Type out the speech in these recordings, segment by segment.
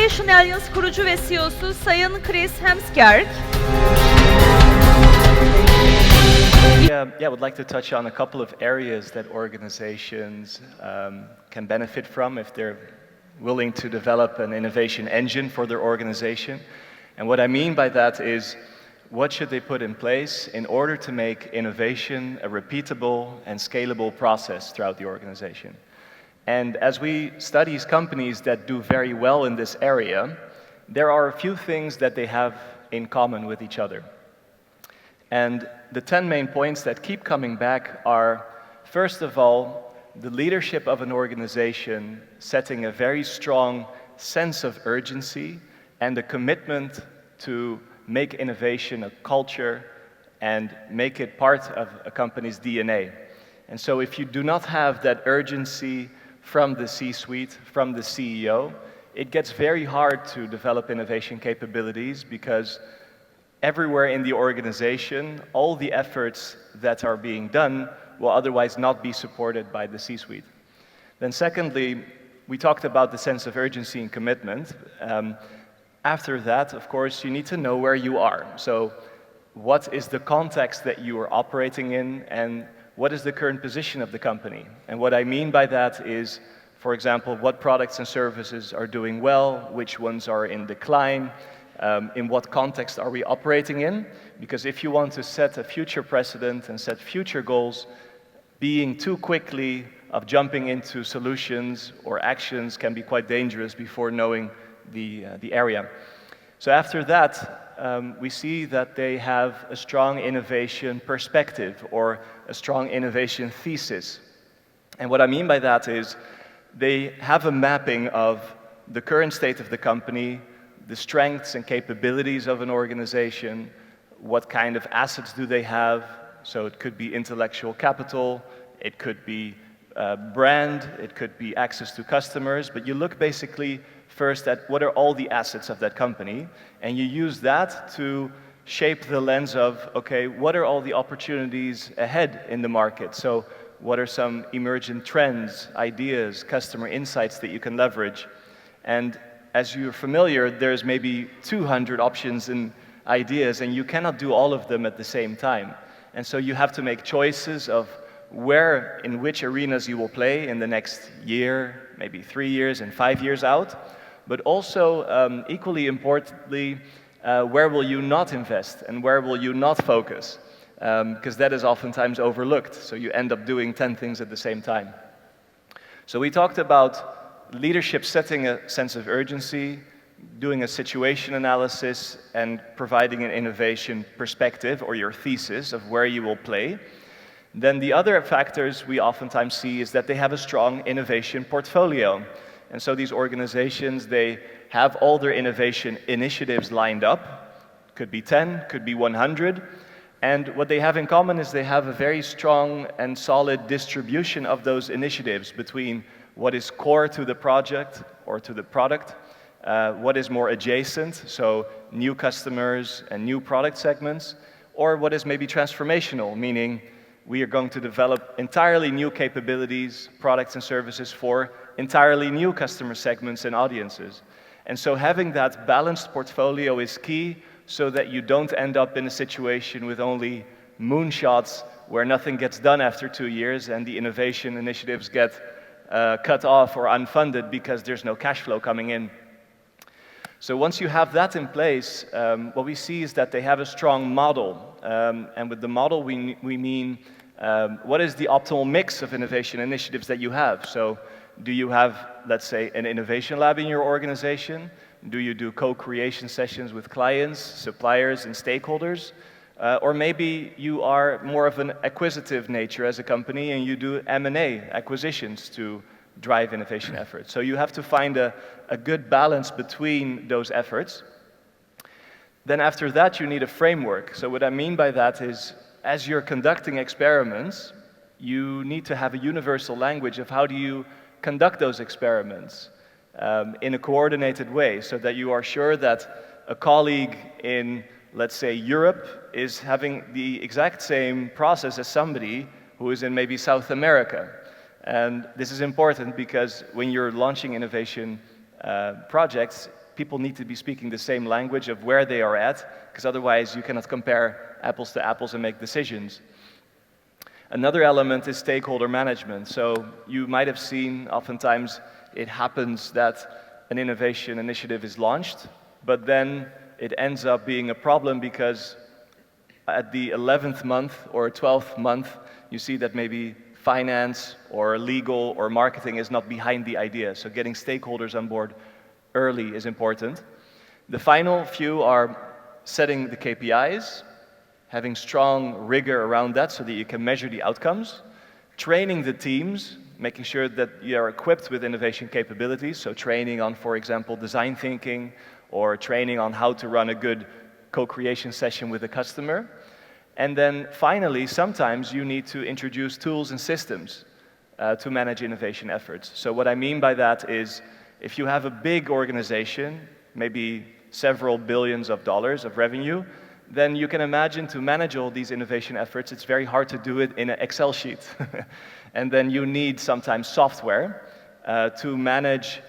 Innovation Alliance kurucu ve CEO'su Sayın Heemskerk. I would like to touch on a couple of areas that organizations can benefit from if they're willing to develop an innovation engine for their organization. And what I mean by that is, what should they put in place in order to make innovation a repeatable and scalable process throughout the organization? And as we study companies that do very well in this area, there are a few things that they have in common with each other. And the 10 main points that keep coming back are, first of all, the leadership of an organization setting a very strong sense of urgency and a commitment to make innovation a culture and make it part of a company's DNA. And so if you do not have that urgency from the C-suite, from the CEO, it gets very hard to develop innovation capabilities because everywhere in the organization, all the efforts that are being done will otherwise not be supported by the C-suite. Then secondly, we talked about the sense of urgency and commitment. After that, of course, you need to know where you are. So what is the context that you are operating in, and what is the current position of the company? And what I mean by that is, for example, what products and services are doing well, which ones are in decline, in what context are we operating in? Because if you want to set a future precedent and set future goals, being too quickly of jumping into solutions or actions can be quite dangerous before knowing the area. So after that, we see that they have a strong innovation perspective or a strong innovation thesis. And what I mean by that is they have a mapping of the current state of the company, the strengths and capabilities of an organization, what kind of assets do they have. So it could be intellectual capital, it could be brand, it could be access to customers, but you look basically first at what are all the assets of that company, and you use that to shape the lens of, okay, what are all the opportunities ahead in the market? So what are some emergent trends, ideas, customer insights that you can leverage? And as you're familiar, there's maybe 200 options and ideas, and you cannot do all of them at the same time. And so you have to make choices of where, in which arenas you will play in the next year, maybe 3 years and 5 years out. But also, equally importantly, where will you not invest and where will you not focus? Because that is oftentimes overlooked, so you end up doing 10 things at the same time. So we talked about leadership setting a sense of urgency, doing a situation analysis, and providing an innovation perspective or your thesis of where you will play. Then the other factors we oftentimes see is that they have a strong innovation portfolio. And so these organizations, they have all their innovation initiatives lined up. Could be 10, could be 100. And what they have in common is they have a very strong and solid distribution of those initiatives between what is core to the project or to the product, what is more adjacent, so new customers and new product segments, or what is maybe transformational, meaning we are going to develop entirely new capabilities, products and services for entirely new customer segments and audiences. And so having that balanced portfolio is key so that you don't end up in a situation with only moonshots where nothing gets done after 2 years and the innovation initiatives get cut off or unfunded because there's no cash flow coming in. So once you have that in place, what we see is that they have a strong model. And with the model, we mean what is the optimal mix of innovation initiatives that you have? So do you have, let's say, an innovation lab in your organization? Do you do co-creation sessions with clients, suppliers, and stakeholders? Or maybe you are more of an acquisitive nature as a company and you do M&A, acquisitions, to drive innovation efforts. So you have to find a good balance between those efforts. Then after that, you need a framework. So what I mean by that is, as you're conducting experiments, you need to have a universal language of how do you conduct those experiments in a coordinated way so that you are sure that a colleague in, let's say, Europe is having the exact same process as somebody who is in maybe South America. And this is important because when you're launching innovation projects, people need to be speaking the same language of where they are at, because otherwise you cannot compare apples to apples and make decisions. Another element is stakeholder management. So you might have seen oftentimes it happens that an innovation initiative is launched, but then it ends up being a problem because at the 11th month or 12th month, you see that maybe finance or legal or marketing is not behind the idea. So getting stakeholders on board early is important. The final few are setting the KPIs, having strong rigor around that so that you can measure the outcomes, training the teams, making sure that you are equipped with innovation capabilities, so training on, for example, design thinking, or training on how to run a good co-creation session with a customer. And then finally, sometimes you need to introduce tools and systems to manage innovation efforts. So what I mean by that is, if you have a big organization, maybe several billions of dollars of revenue, then you can imagine to manage all these innovation efforts, it's very hard to do it in an Excel sheet. And then you need sometimes software to manage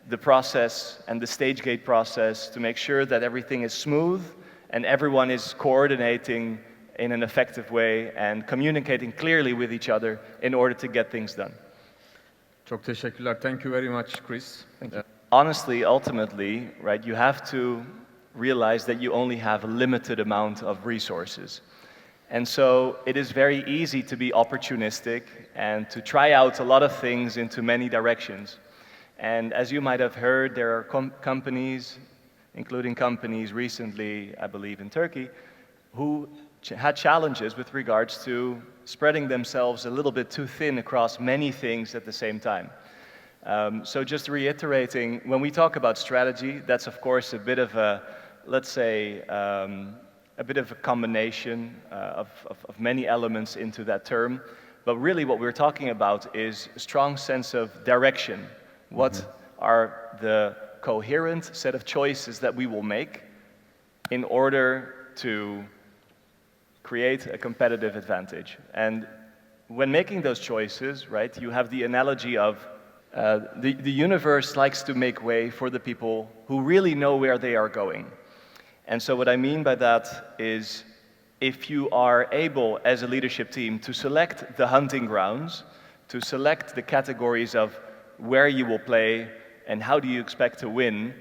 the process and the stage gate process to make sure that everything is smooth and everyone is coordinating in an effective way and communicating clearly with each other in order to get things done. Çok teşekkürler. Thank you very much, Chris. Thank you. Honestly, ultimately, right, you have to realize that you only have a limited amount of resources. And so it is very easy to be opportunistic and to try out a lot of things into many directions. And as you might have heard, there are companies, including companies recently, I believe in Turkey, who had challenges with regards to spreading themselves a little bit too thin across many things at the same time. So just reiterating, when we talk about strategy, that's of course a bit of a, let's say, a bit of a combination of many elements into that term. But really what we're talking about is a strong sense of direction. What are the coherent set of choices that we will make in order to create a competitive advantage? And when making those choices, right, you have the analogy of the universe likes to make way for the people who really know where they are going. And so what I mean by that is, if you are able as a leadership team to select the hunting grounds, to select the categories of where you will play and how do you expect to win,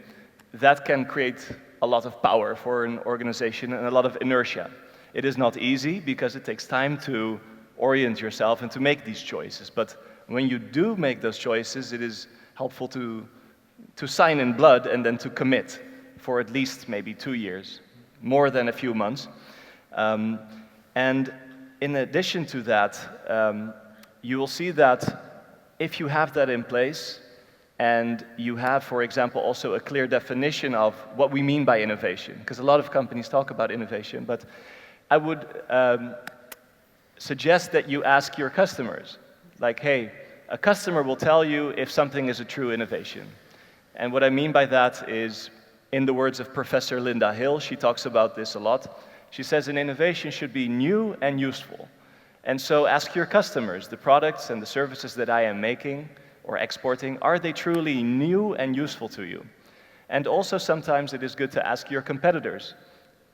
that can create a lot of power for an organization and a lot of inertia. It is not easy because it takes time to orient yourself and to make these choices. But when you do make those choices, it is helpful to sign in blood and then to commit for at least maybe 2 years, more than a few months. And in addition to that, you will see that if you have that in place and you have, for example, also a clear definition of what we mean by innovation, because a lot of companies talk about innovation, but I would suggest that you ask your customers, like, hey, a customer will tell you if something is a true innovation. And what I mean by that is, in the words of Professor Linda Hill, she talks about this a lot. She says an innovation should be new and useful. And so ask your customers, the products and the services that I am making or exporting, are they truly new and useful to you? And also sometimes it is good to ask your competitors,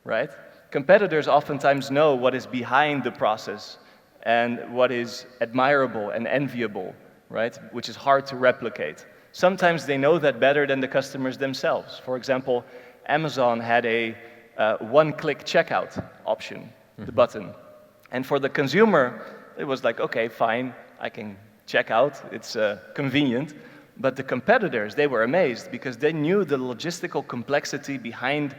right? Competitors oftentimes know what is behind the process and what is admirable and enviable, right? Which is hard to replicate. Sometimes they know that better than the customers themselves. For example, Amazon had a one-click checkout option, the button. And for the consumer, it was like, okay, fine, I can check out, it's convenient. But the competitors, they were amazed because they knew the logistical complexity behind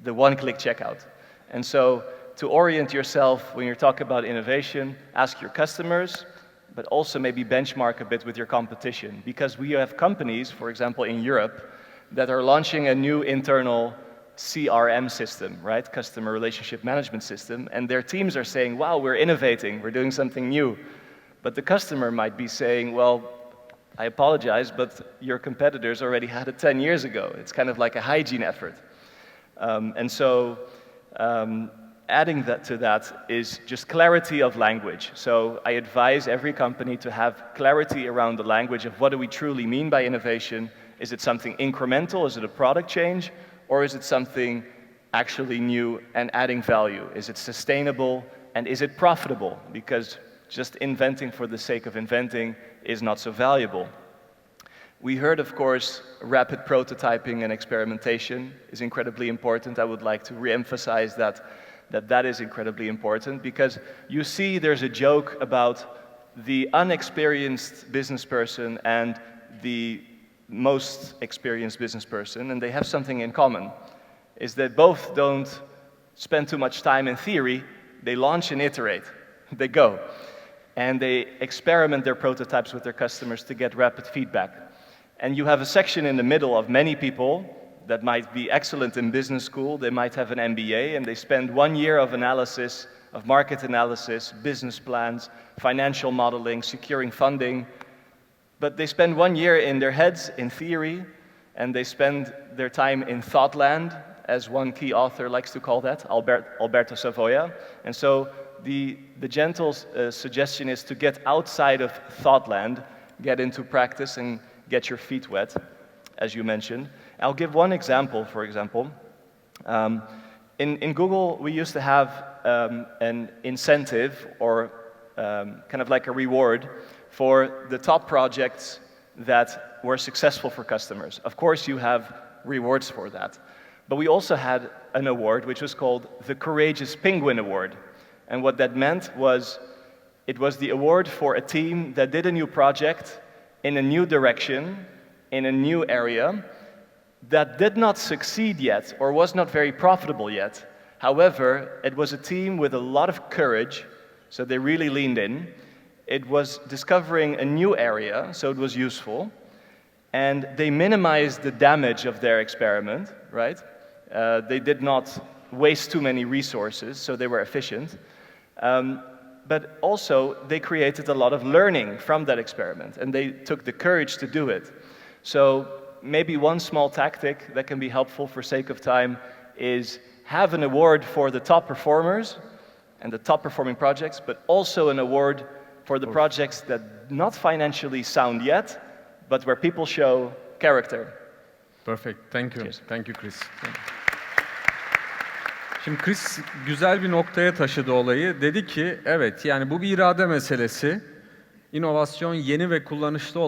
the one-click checkout. And so to orient yourself when you're talking about innovation, ask your customers, but also maybe benchmark a bit with your competition. Because we have companies, for example, in Europe, that are launching a new internal CRM system, right? Customer Relationship Management System. And their teams are saying, wow, we're innovating, we're doing something new. But the customer might be saying, well, I apologize, but your competitors already had it 10 years ago. It's kind of like a hygiene effort. Adding that to that is just clarity of language. So I advise every company to have clarity around the language of what do we truly mean by innovation Is it something incremental? Is it a product change? Or is it something actually new and adding value? Is it sustainable and is it profitable? Because just inventing for the sake of inventing is not so valuable. We heard, of course, rapid prototyping and experimentation is incredibly important. I would like to re-emphasize that is incredibly important, because you see there's a joke about the unexperienced business person and the most experienced business person, and they have something in common, is that both don't spend too much time in theory. They launch and iterate. They go. And they experiment their prototypes with their customers to get rapid feedback. And you have a section in the middle of many people that might be excellent in business school, they might have an MBA, and they spend 1 year of analysis, of market analysis, business plans, financial modeling, securing funding. But they spend 1 year in their heads, in theory, and they spend their time in thought land, as one key author likes to call that, Alberto Savoia. And so the gentle suggestion is to get outside of thought land, get into practice and get your feet wet, as you mentioned. I'll give one example, for example. In Google, we used to have an incentive or kind of like a reward for the top projects that were successful for customers. Of course, you have rewards for that. But we also had an award which was called the Courageous Penguin Award. And what that meant was, it was the award for a team that did a new project in a new direction, in a new area, that did not succeed yet or was not very profitable yet. However, it was a team with a lot of courage, so they really leaned in. It was discovering a new area, so it was useful. And they minimized the damage of their experiment, right? They did not waste too many resources, so they were efficient. But also, they created a lot of learning from that experiment, and they took the courage to do it. So maybe one small tactic that can be helpful for sake of time is have an award for the top performers and the top performing projects, but also an award for the projects that not financially sound yet, but where people show character. Perfect. Thank you. Cheers. Thank you, Chris. Şimdi Chris güzel bir noktaya taşıdı olayı. Dedi ki, evet yani bu bir irade meselesi. İnovasyon yeni ve kullanışlı